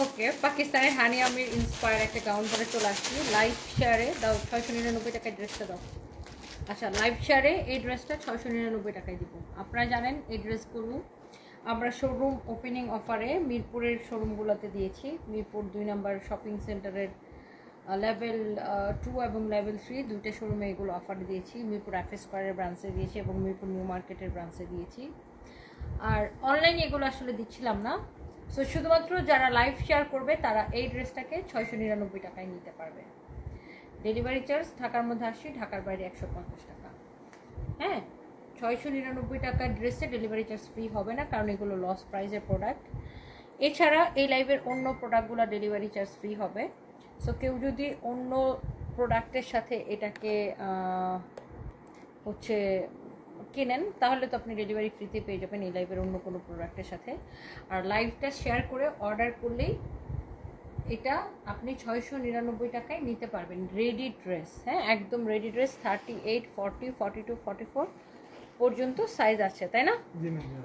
ওকে, পাকিস্তানের হানি আমির ইন্সপায়ার একটা গাউন পরে চলে আসছি। লাইভ শেয়ারে দাও 699 টাকায় ড্রেসটা দাও। আচ্ছা, লাইভ শেয়ারে এই ড্রেসটা 699 টাকায় দিব। আপনারা জানেন এই ড্রেসগুলো আমরা শোরুম ওপেনিং অফারে মিরপুরের শোরুমগুলোতে দিয়েছি। মিরপুর 2 নম্বর শপিং সেন্টারের লেভেল 2 এবং লেভেল 3 দুইটা শোরুমে এগুলো অফার দিয়েছি। মিরপুর এফএস স্কোয়ারের ব্রাঞ্চে দিয়েছি এবং মিরপুর নিউ মার্কেটের ব্রাঞ্চে দিয়েছি। আর অনলাইনে এগুলো আসলে দিচ্ছিলাম না। সো শুধুমাত্র যারা লাইভ শেয়ার করবে তারা এই ড্রেসটাকে 699 টাকায় নিতে পারবে। ডেলিভারি চার্জ ঢাকার মধ্যে 80, ঢাকার বাইরে 150 টাকা। হ্যাঁ, 699 টাকার ড্রেসে ডেলিভারি চার্জ ফ্রি হবে না, কারণ এগুলো লস প্রাইসের প্রোডাক্ট। এছাড়া এই লাইভের অন্য প্রোডাক্টগুলো ডেলিভারি চার্জ ফ্রি হবে। সো কেউ যদি অন্য প্রোডাক্টের সাথে এটাকে হচ্ছে কেনেন, তাহলে তো আপনি ডেলিভারি ফ্রিতে পেয়ে যাবেন এই লাইভের অন্য কোনো প্রোডাক্টের সাথে। আর লাইভটা শেয়ার করে অর্ডার করলেই এটা আপনি 699 টাকায় নিতে পারবেন রেডি ড্রেস। হ্যাঁ, একদম রেডি ড্রেস। 38, 40, 42, 44 পর্যন্ত সাইজ আছে, তাই না?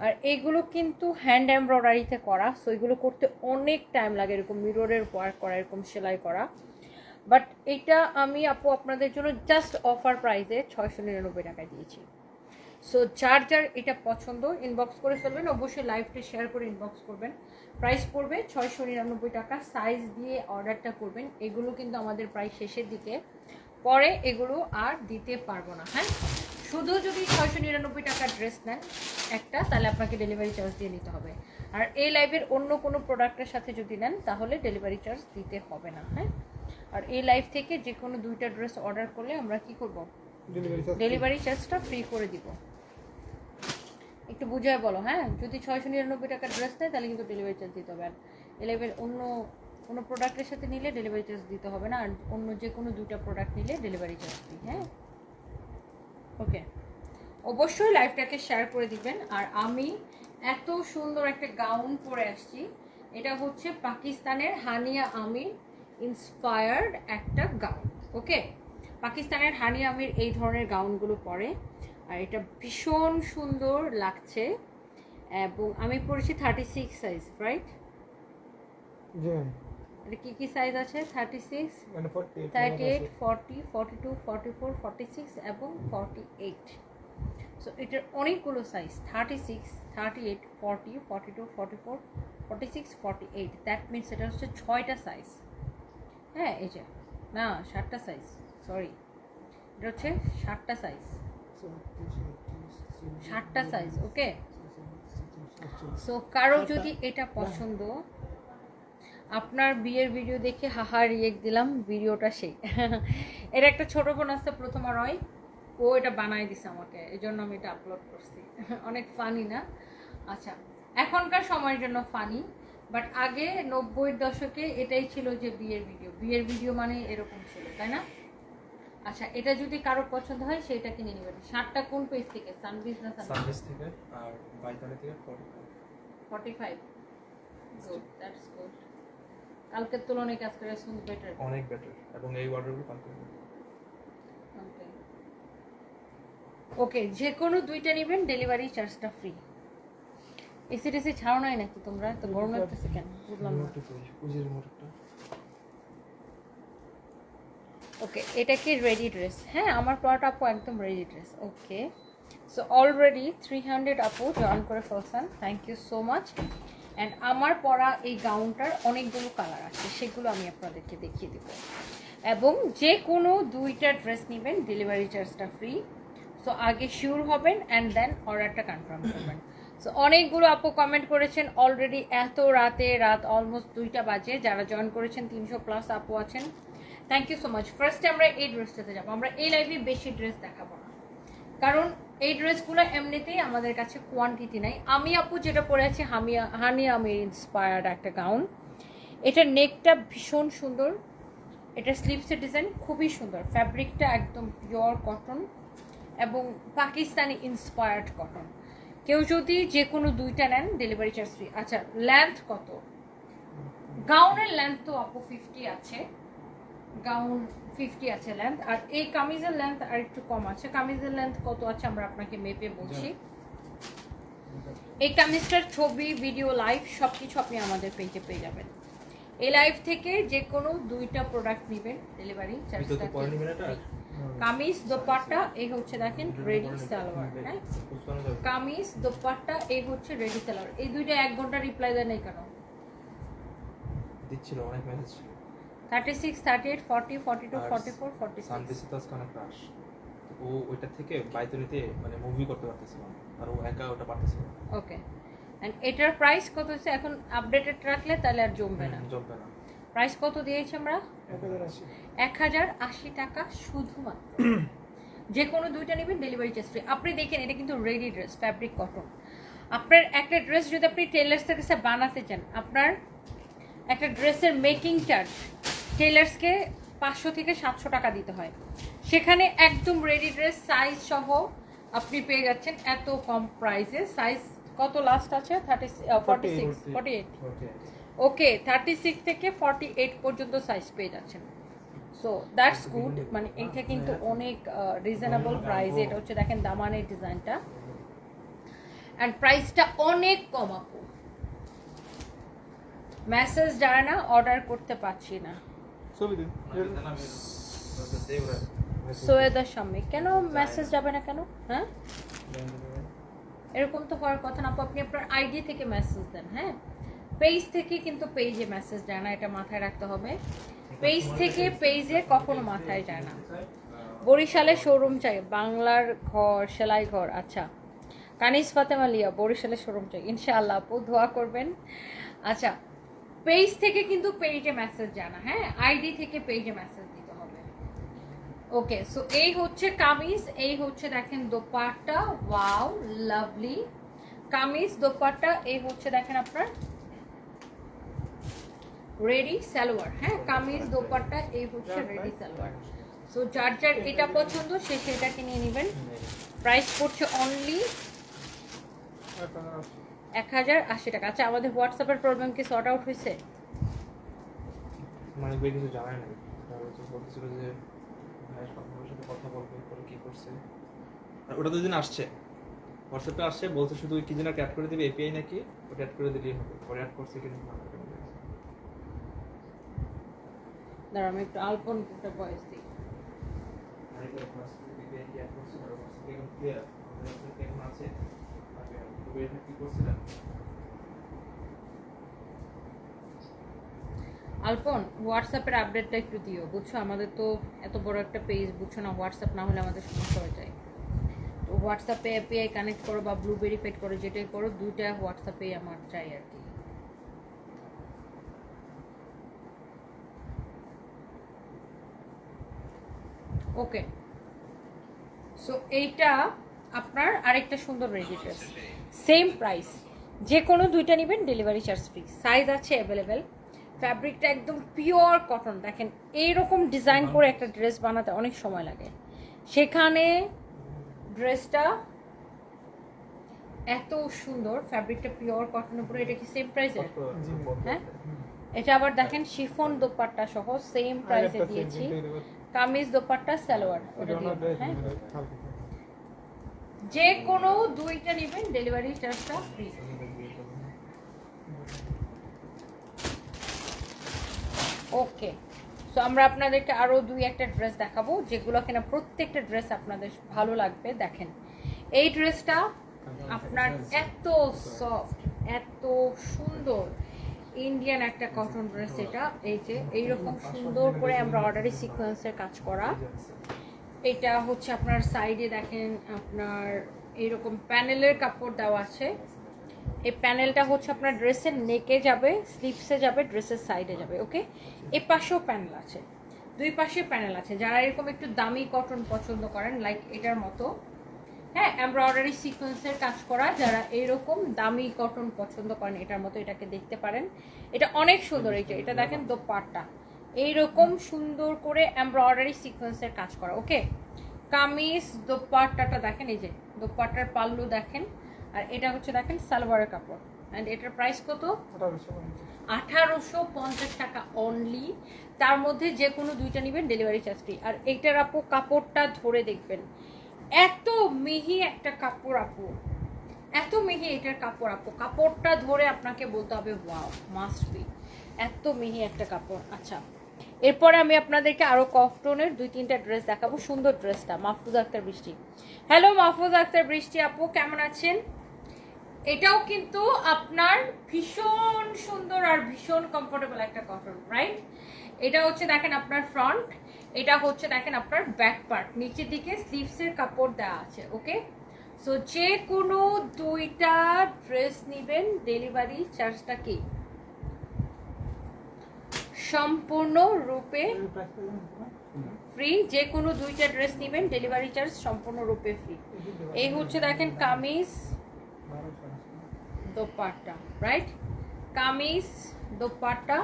আর এগুলো কিন্তু হ্যান্ড এমব্রয়ডারিতে করা, সো এগুলো করতে অনেক টাইম লাগে, এরকম মিররের ওয়ার্ক করা, এরকম সেলাই করা। বাট এটা আমি আপু আপনাদের জন্য জাস্ট অফার প্রাইসে 699 টাকায় দিয়েছি। সো যার যার এটা পছন্দ ইনবক্স করে ফেলবেন, অবশ্যই লাইভটা শেয়ার করে ইনবক্স করবেন। প্রাইস পড়বে 699 টাকা। সাইজ দিয়ে অর্ডারটা করবেন। এগুলো কিন্তু আমাদের প্রায় শেষের দিকে, পরে এগুলো আর দিতে পারবো না। হ্যাঁ, শুধু যদি 699 টাকার ড্রেস নেন একটা, তাহলে আপনাকে ডেলিভারি চার্জ দিয়ে নিতে হবে। আর এই লাইভের অন্য কোনো প্রোডাক্টের সাথে যদি নেন তাহলে ডেলিভারি চার্জ দিতে হবে না। হ্যাঁ, আর এই লাইভ থেকে যে কোনো 2টা ড্রেস অর্ডার করলে আমরা কি করব, ডেলিভারি চার্জটা ফ্রি করে দিব। একটু বুঝায় বলো। হ্যাঁ, যদি 699 টাকার ড্রেস নেয় তাহলে কিন্তু ডেলিভারি চার্জ দিতে হবে। আর এই লাইভের অন্য কোনো প্রোডাক্টের সাথে নিলে ডেলিভারি চার্জ দিতে হবে না। আর অন্য যে কোনো 2টা প্রোডাক্ট নিলে ডেলিভারি চার্জ দিই। হ্যাঁ, ওকে, অবশ্যই লাইভটাকে শেয়ার করে দিবেন। আর আমি এত সুন্দর একটা গাউন পরে আসছি, এটা হচ্ছে পাকিস্তানের হানিয়া আমির ইন্সপায়ার্ড একটা গাউন। ওকে, পাকিস্তানের হানিয়া আমির এই ধরনের গাউনগুলো পরে, আর এটা ভীষণ সুন্দর লাগছে। এবং আমি পরেছি 36 সাইজ, রাইট? এটা কি সাইজ আছে? 36, 38, 40, 42, 44, 46 এবং 48। সো এটার অনেকগুলো সাইজ, 36, 38, 40, 42, 44, 46, 48। দ্যাট মিনস এটা হচ্ছে 6টা সাইজ। হ্যাঁ, এই যে না 7টা সাইজ, সরি, এটা হচ্ছে 7টা সাইজ, 7টা সাইজ। ওকে, সো কারো যদি এটা পছন্দ, আপনার বিয়ের ভিডিও দেখে হাহা রিয়েক্ট দিলাম, ভিডিওটা সেই এর একটা ছোট বোন আসতে প্রথম আর হয়, ও এটা বানাই দিছে আমাকে, এই জন্য আমি এটা আপলোড করছি। অনেক ফানি না? আচ্ছা, এখনকার সময়ের জন্য ফানি, বাট আগে 90-এর দশকে এটাই ছিল যে বিয়ের ভিডিও মানে এরকম ছিল, তাই না? আচ্ছা, এটা যদি কারো পছন্দ হয় সেটা কিনে নেবেন। 7টা কোন পেজ থেকে? সানবিজ না সানবিজ থেকে? আর বাইতানি থেকে 45। Good, that's good. কালকের তুলনায় কাজ করে শুনতে বেটার, অনেক বেটার। এবং এই অর্ডারগুলো কালকে ওকে ওকে, যে কোনো 2টা নেবেন, ডেলিভারি চার্জটা ফ্রি। এসি ছাড়ো নাই নাকি তোমরা? তো গরম লাগতেছে কেন বুঝলাম না। ওকে, এটা কি রেডি ড্রেস? হ্যাঁ, আমার পরাটা আপু একদম ready dress. Okay, so already 300 আপু জয়েন করে ফেলছেন, thank you so much. And আমার পরা এই গাউনটার অনেকগুলো কালার আছে, সেগুলো আমি আপনাদেরকে দেখিয়ে দেব। এবং যে কোনো 2টা ড্রেস নেবেন, ডেলিভারি চার্জটা ফ্রি। সো আগে শিওর হবেন অ্যান্ড দেন অর্ডারটা কনফার্ম করবেন। সো অনেকগুলো আপু কমেন্ট করেছেন অলরেডি, এত রাত অলমোস্ট 2টা বাজে। যারা জয়েন করেছেন 300+ আপু আছেন, থ্যাংক ইউ সো মাচ। ফার্স্টে আমরা এই ড্রেসটাতে যাবো। আমরা এই লাইভে বেশি ড্রেস দেখাবো না, কারণ এই ড্রেসগুলো এমনিতেই আমাদের কাছে কোয়ান্টিটি নাই। আমি আপু যেটা পরে আছি হানি আমির ইন্সপায়ার্ড একটা গাউন। এটার নেকটা ভীষণ সুন্দর, এটা স্লিভসের ডিজাইন খুবই সুন্দর, ফ্যাব্রিকটা একদম পিওর কটন এবং পাকিস্তানি ইন্সপায়ার্ড কটন। কেউ যদি যে কোনো 2টা নেন, ডেলিভারি চার্জ ফ্রি। আচ্ছা, লেন্থ কত? গাউনের লেন্থ তো আপু 50 আছে, গাউন 50 আছে লেন্থ। আর এই কামিজের লেন্থ আর একটু কম আছে। কামিজের লেন্থ কত আছে আমরা আপনাকে মেপে বলছি। এই কামিজটার ছবি, ভিডিও, লাইভ সব কিছু আপনি আমাদের পেজে পেয়ে যাবেন। এই লাইভ থেকে যে কোনো 2টা প্রোডাক্ট নেবেন, ডেলিভারি এটা তো পরে নিবেন এটা কামিজ দোপাট্টা এই হচ্ছে দেখেন রেডি সালোয়ার। হ্যাঁ, বুঝতে যাবে কামিজ দোপাট্টা এই হচ্ছে রেডি সালোয়ার। এই দুইটা 1 ঘন্টা রিপ্লাই দেয় নাই কেন? দিচ্ছিল অনেক মেসেজ ছিল 36 38 40 42 আর 44 46 সানডেসে তো আজকে অনেক রাশ ও ওইটা থেকে বাইতরিতে মানে মুভি করতে পারতেছিল না, আর ও একা ওটা পারতেছিল না। ওকে, এন্ড এটার প্রাইস কত হচ্ছে এখন আপডেটেড রাখলে তাহলে আর জমবে না। চলবে না। প্রাইস কত দিয়েছি আমরা? 1080 টাকা শুধুমাত্র। যে কোনো 2টা নেবেন, ডেলিভারি চার্জ ফ্রি। আপনি দেখেন এটা কিন্তু রেডি ড্রেস, ফ্যাব্রিক কটন। আপনার একটা ড্রেস যদি আপনি টেলার্সের কাছে বানাতে চান, আপনার একটা ড্রেসের মেকিং চার্জ টেলার্সকে 500 থেকে 700 টাকা দিতে হয়। সেখানে একদম রেডি ড্রেস সাইজ সহ আপনি পেয়ে যাচ্ছেন এত কম প্রাইসে। সাইজ কত লাস্ট আছে? 46 48। ওকে, 36 থেকে 48 পর্যন্ত সাইজ পেয়ে যাচ্ছেন। সো দ্যাটস গুড, মানে এইটা কিন্তু অনেক রিজনেবল প্রাইসে। এটা হচ্ছে দেখেন দামানের ডিজাইনটা, অ্যান্ড প্রাইসটা অনেক কম আপু। মেসেজ যায় না, অর্ডার করতে পারছি না। ছবি দিন সৈয়দা শাম্মী, কেন মেসেজ যাবে না কেন? হ্যাঁ, এরকম তো হওয়ার কথা না আপু। আপনি আপনার আইডি থেকে মেসেজ দেন। হ্যাঁ, পেজ থেকে কিন্তু পেজে মেসেজ যায় না, এটা মাথায় রাখতে হবে। পেজ থেকে পেজে কখনো মাথায় যায় না। বরিশালে শোরুম চাই, বাংলার ঘর, সেলাই ঘর। আচ্ছা, কানিস ফাতেমা লিয়া, বরিশালে শোরুম চাই ইনশাআল্লাহ আপু, দোয়া করবেন। আচ্ছা, পেজ থেকে কিন্তু পেজে মেসেজ যায় না। হ্যাঁ, আইডি থেকে পেজে মেসেজ দিতে হবে। ওকে, সো এই হচ্ছে কামিজ, এই হচ্ছে দেখেন দোপাট্টা। Wow, lovely kameez dupatta. এই হচ্ছে দেখেন আপনার রেডি সালোয়ার। হ্যাঁ, কামিজ দোপাট্টা এই হচ্ছে রেডি সালোয়ার। সো যার যার এটা পছন্দ সে সেটাকে নিয়ে নেবেন। প্রাইস পড়ছে অনলি 1080 টাকা। আচ্ছা, আমাদের হোয়াটসঅ্যাপের প্রবলেম কি সর্ট আউট হয়েছে? মানে বের কিছু জানাই না, বলছিল যে ভাই আপনার সাথে কথা বলবো পরে কি করছে। আর ওটা দুদিন আসছে, হোয়াটসঅ্যাপে আসছে, বলছে শুধু কি যেন অ্যাড করে দিবে এপিআই নাকি, ওটা অ্যাড করে দিলেই হবে। পরে অ্যাড করছে কিন্তু দাঁড়া, আমি একটু আলপনটা ভয়েস দিই। আলপন, হোয়াটসঅ্যাপের আপডেটটা একটু দিও, বুঝছো? আমাদের তো এত বড় একটা পেজ, বুঝছো না? হোয়াটসঅ্যাপ না হলে আমাদের সমস্যা হয়ে যায়। তো হোয়াটসঅ্যাপে এপিআই কানেক্ট করো বা ব্লু ভেরিফাইড করো, যেটাই করো, 2টা হোয়াটসঅ্যাপেই আমার চাই আর কি। ওকে, সো এইটা আপনার আরেকটা সুন্দর রেডি ড্রেস, সেম প্রাইস। যে কোনো 2টা নেবেন, ডেলিভারি চার্জ ফ্রি। সাইজ আছে অ্যাভেলেবেল। ফ্যাব্রিকটা একদম পিওর কটন। দেখেন এইরকম ডিজাইন করে একটা ড্রেস বানাতে অনেক সময় লাগে, সেখানে ড্রেসটা এত সুন্দর। ফ্যাব্রিকটা পিওর কটনের উপরে। এটা কি সেম প্রাইসে? হ্যাঁ, এটা আবার দেখেন শিফন দোপাট্টা সহ সেম প্রাইসে দিয়েছি। কামিজ দোপাট্টা সালোয়ার ওটা দিয়ে। হ্যাঁ, যে কোনো 2টা নেবেন, ডেলিভারি চার্জটা ফ্রি। ওকে, সো আমরা আপনাদেরকে আরো 2-1টা ড্রেস দেখাবো, যেগুলো কিনা প্রত্যেকটা ড্রেস আপনাদের ভালো লাগবে। দেখেন এই ড্রেসটা আপনার এত সফট, এত সুন্দর, ইন্ডিয়ান একটা কটন ড্রেস। এটা এই যে এইরকম সুন্দর করে এমব্রয়ডারি সিকোয়েন্সের কাজ করা। এটা হচ্ছে আপনার সাইডে দেখেন আপনার এইরকম প্যানেলের কাপড় দেওয়া আছে। এই প্যানেলটা হচ্ছে আপনার ড্রেসের নেকে যাবে, স্লিপসে যাবে, ড্রেসের সাইডে যাবে। ওকে, এই পাশেও প্যানেল আছে, 2 পাশে প্যানেল আছে। যারা এরকম একটু দামি কটন পছন্দ করেন, লাইক এটার মতো, হ্যাঁ, এমব্রয়ডারি সিকোয়েন্সের কাজ করা, যারা এইরকম দামি কটন পছন্দ করেন এটার মতো, এটাকে দেখতে পারেন। এটা অনেক সুন্দর। এই যে এটা দেখেন দোপাট্টা এইরকম সুন্দর করে এমব্রয়ডারি সিকোয়েন্সের কাজ করা। ওকে, কামিজ দোপাট্টাটা দেখেন, এই যে দোপাট্টার পাল্লু দেখেন, আর এটা হচ্ছে দেখেন সালোয়ারের কাপড়। অ্যান্ড এটার প্রাইস কত? 1850 টাকা অনলি। তার মধ্যে যে কোনো 2টা নেবেন, ডেলিভারি চার্জ ফ্রি। আর এইটার আপু কাপড়টা ধরে দেখবেন, এত মিহি একটা কাপড় আপু, এত মিহি এটার কাপড় আপু। কাপড়টা ধরে আপনাকে বলতে হবে ওয়াও, মাস্ট বি। এত মিহি একটা কাপড়। আচ্ছা, এরপরে আমি আপনাদেরকে আরো কটনের 2-3টা ড্রেস দেখাবো। সুন্দর ড্রেসটা মাহফুজ আক্তার বৃষ্টি। হ্যালো মাহফুজ আক্তার বৃষ্টি আপু, কেমন আছেন? এটাও কিন্তু আপনার ভীষণ সুন্দর আর ভীষণ কমফোর্টেবল একটা কটন, রাইট? এটা হচ্ছে দেখেন আপনার ফ্রন্ট, এটা হচ্ছে দেখেন আপনার ব্যাক পার্ট, নিচের দিকে স্লিভসের কাপড় দেওয়া আছে। ওকে, সো যে কোনো 2টা ড্রেস নেবেন, ডেলিভারি চার্জটা কি সম্পূর্ণ রূপে ফ্রি। যে কোনো 2টা ড্রেস নেবেন, ডেলিভারি চার্জ সম্পূর্ণ রূপে ফ্রি। এই হচ্ছে দেখেন কামিজ দোপাট্টা, রাইট? কামিজ দোপাট্টা।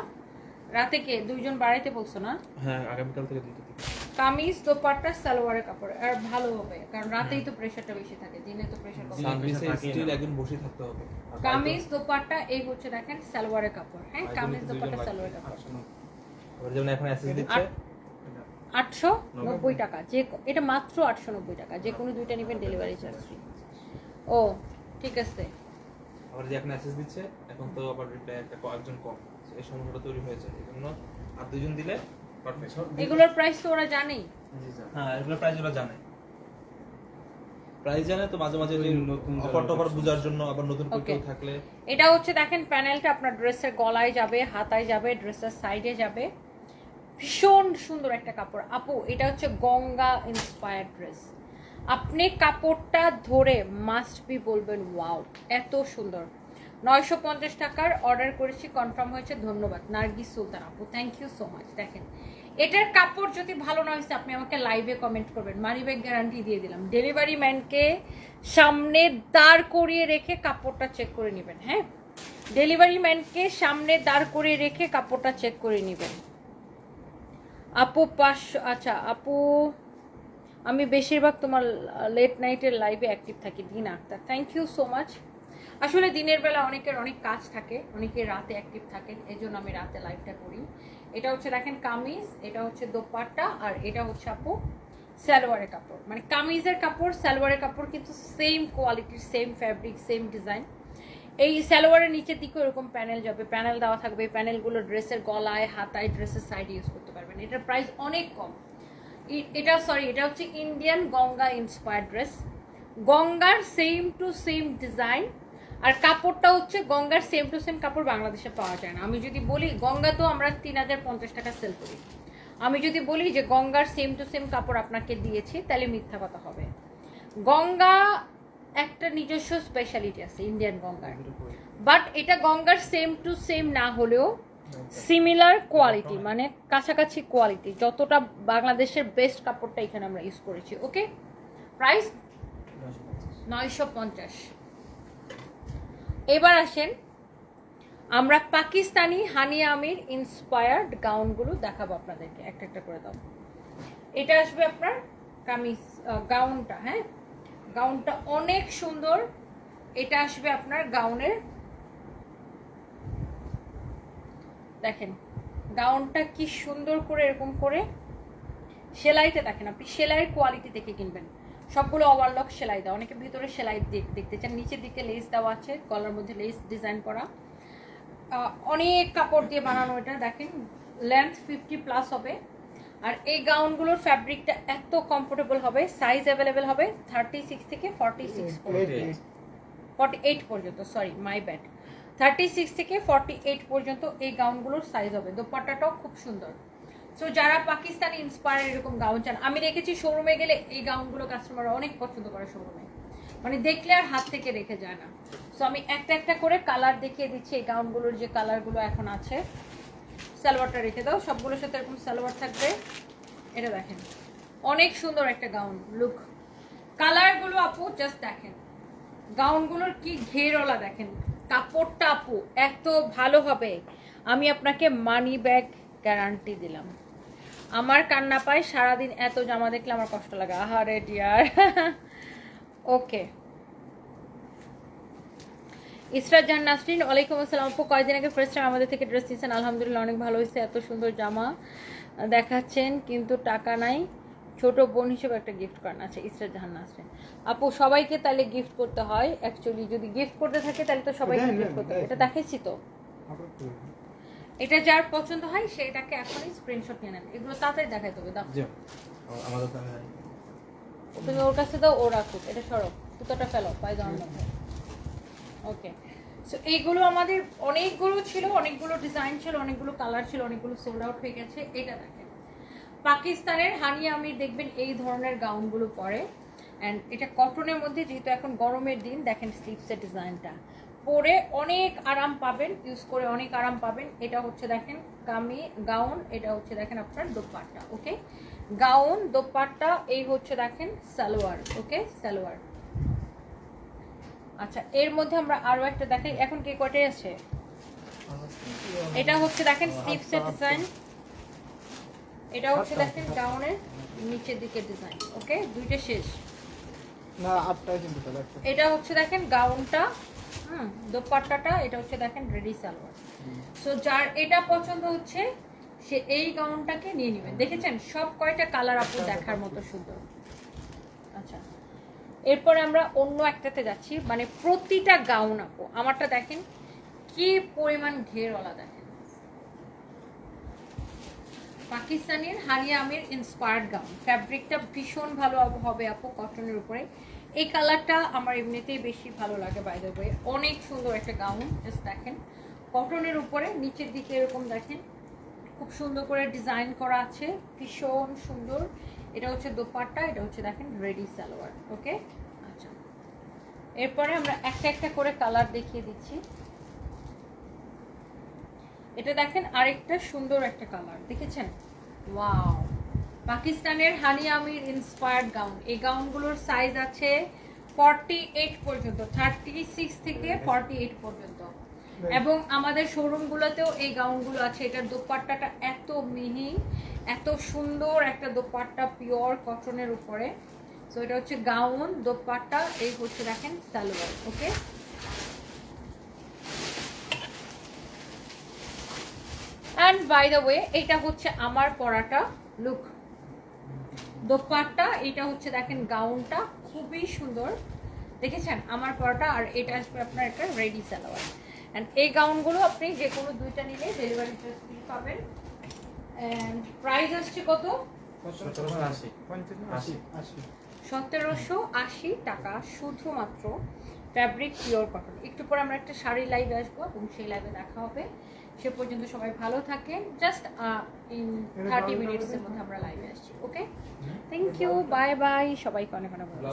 রাতে কে 2জন বাড়াইতে বলছো না? হ্যাঁ, আগামীকাল থেকে 2টা থেকে। কামিজ দোপাট্টা সালোয়ারের কাপড় আর ভালো হবে, কারণ রাতেই তো প্রেসারটা বেশি থাকে, দিনে তো প্রেসার কম। সার্ভিসে স্টিল একজন বসে থাকতে হবে। কামিজ দোপাট্টা এই হচ্ছে দেখেন সালোয়ারের কাপড়। হ্যাঁ, কামিজ দোপাট্টা সালোয়ারের কাপড়। আবার যেমন এখন এসএস দিচ্ছে 890 টাকা, যে এটা মাত্র 890 টাকা, যে কোনো 2টা নেবেন ডেলিভারি চার্জ ফ্রি। ও ঠিক আছে। আবার যে এখন এসএস দিচ্ছে, এখন তো আবার রিপ্লাই একটা একজন কম, এই সমস্যাটা তৈরি হয়েছে। এজন্য আর 2জন দিলে পারফেক্ট। এগুলোর প্রাইস তো ওরা জানেই। হ্যাঁ, এগুলো প্রাইস ওরা জানে, প্রাইস জানে তো। মাঝে মাঝে যে নতুন অফার টফার বোঝার জন্য আবার নতুন কেউ থাকলে। এটা হচ্ছে দেখেন প্যানেলটা আপনার ড্রেসের গলায় যাবে, হাতায় যাবে, ড্রেসের সাইডে যাবে। ভীষণ সুন্দর একটা কাপড় আপু। এটা হচ্ছে গঙ্গা ইন্সপায়ার্ড ড্রেস। আপনি কাপড়টা ধরে মাস্ট বি বলবেন ওয়াও, এত সুন্দর। 950 টাকার অর্ডার করেছি, কনফার্ম হয়েছে। ধন্যবাদ নার্গিস সুলতান আপু, থ্যাংক ইউ সো মাচ। দেখেন এটার কাপড় যদি ভালো না হয়েছে আপনি আমাকে লাইভে কমেন্ট করবেন, মানি ব্যাগ গ্যারান্টি দিয়ে দিলাম। ডেলিভারি ম্যানকে সামনে দাঁড় করিয়ে রেখে কাপড়টা চেক করে নেবেন। হ্যাঁ, ডেলিভারি ম্যানকে সামনে দাঁড় করিয়ে রেখে কাপড়টা চেক করে নেবেন। আপু 500। আচ্ছা আপু, আমি বেশিরভাগ তোমার লেট নাইটের লাইভে অ্যাক্টিভ থাকি। দিন Akhtar, thank you so much. আসলে দিনের বেলা অনেকের অনেক কাজ থাকে, অনেকে রাতে অ্যাক্টিভ থাকেন, এই জন্য আমি রাতে লাইভটা করি। এটা হচ্ছে দেখেন কামিজ, এটা হচ্ছে দোপাট্টা, আর এটা হচ্ছে আপু সালোয়ারের কাপড়। মানে কামিজের কাপড় সালোয়ারের কাপড় কিন্তু সেম কোয়ালিটির, সেম ফ্যাব্রিক, সেম ডিজাইন। এই সালোয়ারের নিচের দিকে এরকম প্যানেল যাবে, প্যানেল দেওয়া থাকবে। প্যানেলগুলো ড্রেসের গলায়, হাতায়, ড্রেসের সাইডে ইউজ করতে পারবেন। এটার প্রাইস অনেক কম। এটা হচ্ছে ইন্ডিয়ান গঙ্গা ইন্সপায়ার্ড ড্রেস। গঙ্গার সেম টু সেম ডিজাইন, আর কাপড়টা হচ্ছে গঙ্গার সেম টু সেম কাপড় বাংলাদেশে পাওয়া যায় না। আমি যদি বলি গঙ্গা তো আমরা 3050 টাকা সেল করি, আমি যদি বলি যে গঙ্গার সেম টু সেম কাপড় আপনাকে দিয়েছি তাহলে মিথ্যা কথা হবে। গঙ্গা একটা নিজস্ব স্পেশালিটি আছে ইন্ডিয়ান গঙ্গার, বাট এটা গঙ্গার সেম টু সেম না হলেও সিমিলার কোয়ালিটি, মানে কাছাকাছি কোয়ালিটি। যতটা বাংলাদেশের বেস্ট কাপড়টা এখানে আমরা ইউজ করেছি। ওকে, প্রাইস 950। এবার আসেন আমরা পাকিস্তানি হানি আমির ইন্সপায়ার্ড গাউনগুলো দেখাবো আপনাদেরকে, একটা একটা করে দাও। এটা আসবে আপনার কামিজ গাউনটা। হ্যাঁ, গাউনটা অনেক সুন্দর। এটা আসবে আপনার গাউনের, দেখেন গাউনটা কি সুন্দর করে এরকম করে সেলাইটা দেখেন। আপনি সেলাইয়ের কোয়ালিটি দেখে কিনবেন। সবগুলো ওভারলক সেলাই দেওয়া, অনেকে ভিতরে সেলাই দেখতে চান। নিচের দিকে লেস দেওয়া আছে, গলার মধ্যে লেস ডিজাইন করা, অনেক কাপড় দিয়ে বানানো। এটা দেখেন লেন্থ 50+ হবে। আর এই গাউনগুলোর ফ্যাব্রিকটা এত কমফোর্টেবল হবে। সাইজ অ্যাভেলেবেল হবে 36 থেকে 48 পর্যন্ত, সরি মাই ব্যাড, 36 থেকে 48 পর্যন্ত এই গাউনগুলোর সাইজ হবে। দোপাট্টাটাও খুব সুন্দর। সো যারা পাকিস্তানি ইন্সপায়ার এরকম গাউন চান, আমি দেখেছি শোরুমে গেলে এই গাউনগুলো কাস্টমাররা অনেক পছন্দ করে শোরুমে, মানে দেখলে আর হাত থেকে রেখে যায় না। সো আমি একটা একটা করে কালার দেখিয়ে দিচ্ছি এই গাউনগুলোর যে কালারগুলো এখন আছে। সালোয়ারটা রেখে দাও, সবগুলোর সাথে এরকম সালোয়ার থাকবে। এটা দেখেন অনেক সুন্দর একটা গাউন লুক। কালারগুলো আপু জাস্ট দেখেন, গাউনগুলোর কি ঘেরওয়ালা দেখেন। কাপড়টা আপু এত ভালো হবে, আমি আপনাকে মানি ব্যাগ গ্যারান্টি দিলাম। আমার কান্না পায় সারাদিন, এত জামা দেখলে আমার কষ্ট লাগে। আহারে ডিয়ার। ওকে, ইসরাত জাহান নাসরিন, ওয়ালাইকুম আসসালাম আপু। কয়েকদিন আগে ফার্স্ট টাইম আমাদের থেকে ড্রেস নিয়েছেন, আলহামদুলিল্লাহ অনেক ভালো হয়েছে। এত সুন্দর জামা দেখাচ্ছেন কিন্তু টাকা নাই, ছোট বোন হিসেবে একটা গিফট করেন। আচ্ছা ইসরাত জাহান নাসরিন আপু, সবাইকে তাহলে গিফট করতে হয় অ্যাকচুয়ালি। যদি গিফট করতে থাকে তাহলে তো সবাইকে গিফট করতে হয়। এটা দেখাইছি তো, এটা যার পছন্দ হয় সেটাকে এখনই স্ক্রিনশট নিয়ে নেন। এগুলো তাড়াতাড়ি দেখাই দেবে, দাও জি আমাদের তো তুমি ওর কাছে দাও, ও রাখুক। এটা সরো, সুতোটা ফেলো পায়জামার মধ্যে। ওকে, সো এইগুলো আমাদের অনেকগুলো ছিল, অনেকগুলো ডিজাইন ছিল, অনেকগুলো কালার ছিল, অনেকগুলো সোল্ড আউট হয়ে গেছে। এটা দেখেন পাকিস্তানের হানি আমির, দেখবেন এই ধরনের গাউনগুলো পরে। অ্যান্ড এটা কটনের মধ্যে, যেহেতু এখন গরমের দিন, দেখেন স্লিভসের ডিজাইনটা পরে অনেক আরাম পাবেন, ইউজ করে অনেক আরাম পাবেন। এটা হচ্ছে দেখেন গাউন, এটা হচ্ছে দেখেন আপনার দোপাট্টা। ওকে, গাউন দোপাট্টা, এই হচ্ছে দেখেন সালোয়ার। ওকে, সালোয়ার। আচ্ছা, এর মধ্যে আমরা আরো একটা দেখাই। এখন কে কয়টাই আছে? এটা হচ্ছে দেখেন স্লিভসের ডিজাইন, এটা হচ্ছে দেখেন গাউনের নিচের দিকের ডিজাইন। ওকে, দুইটা শেষ না, আটটায় কিন্তু তাহলে একটা। এটা হচ্ছে দেখেন গাউনটা, দোপাট্টাটা, এটা হচ্ছে দেখেন রেডি সালোয়ার। সো যার এটা পছন্দ হচ্ছে সে এই গাউনটাকে নিয়ে নেবেন। দেখেছেন সব কয়টা কালার আপু দেখার মতো সুন্দর। আচ্ছা, এরপরে আমরা অন্য একটাতে যাচ্ছি, মানে প্রতিটা গাউন আপু আমারটা দেখেন কি পরিমাণ ঘেরওয়ালা, দেখেন পাকিস্তানের হানিয়া আমির ইন্সপায়ার্ড গাউন। ফ্যাব্রিকটা ভীষণ ভালো হবে আপু, কটনের উপরে। এই কালারটা আমার এমনিতেই বেশি ভালো লাগে, বাই দ্য ওয়ে অনেক সুন্দর একটা গাউন। জাস্ট দেখেন কটনের উপরে নিচের দিকে এরকম দেখেন খুব সুন্দর করে ডিজাইন করা আছে, ভীষণ সুন্দর। এটা হচ্ছে দোপাট্টা, এটা হচ্ছে দেখেন রেডি সালোয়ার। ওকে, আচ্ছা এরপরে আমরা একটা একটা করে কালার দেখিয়ে দিচ্ছি। এটা দেখেন আরেকটা সুন্দর একটা কালার, দেখেছেন? ওয়াও, পাকিস্তানের হানি আমির ইন্সপায়ার্ড গাউন। এই গাউনগুলোর সাইজ আছে 48 পর্যন্ত, 36 থেকে 48 পর্যন্ত। এবং আমাদের শোরুমগুলোতেও এই গাউনগুলো আছে। এটার দোপাট্টাটা এত মিহি, এত সুন্দর একটা দোপাট্টা, পিওর কটনের উপরে। সো এটা হচ্ছে গাউন, দোপাট্টা, এই হচ্ছে দেখেন সালোয়ার। ওকে, অ্যান্ড বাই দ্য ওয়ে এটা হচ্ছে আমার পরাটা লুক, দোপাট্টা, এটা হচ্ছে দেখেন গাউনটা খুবই সুন্দর, দেখেছেন আমার পরাটা। আর এটা আসবে আপনার একটা রেডি সালোয়ার। অ্যান্ড এই গাউনগুলো আপনি যে কোনো দুইটা নিলে ডেলিভারি চার্জ ফ্রি পাবেন। অ্যান্ড প্রাইস আসছে কত? 1780 টাকা শুধুমাত্র, ফ্যাব্রিক পিওর কটন। একটু পরে আমরা একটা শাড়ি লাইভে আসবো এবং সেই লাইভে দেখা হবে। সে পর্যন্ত সবাই ভালো থাকেন। জাস্ট ইন 30 মিনিটসের মধ্যে আমরা লাইভে আসছি। ওকে, থ্যাংক ইউ, বাই বাই, সবাইকে অনেক অনেক ভালো।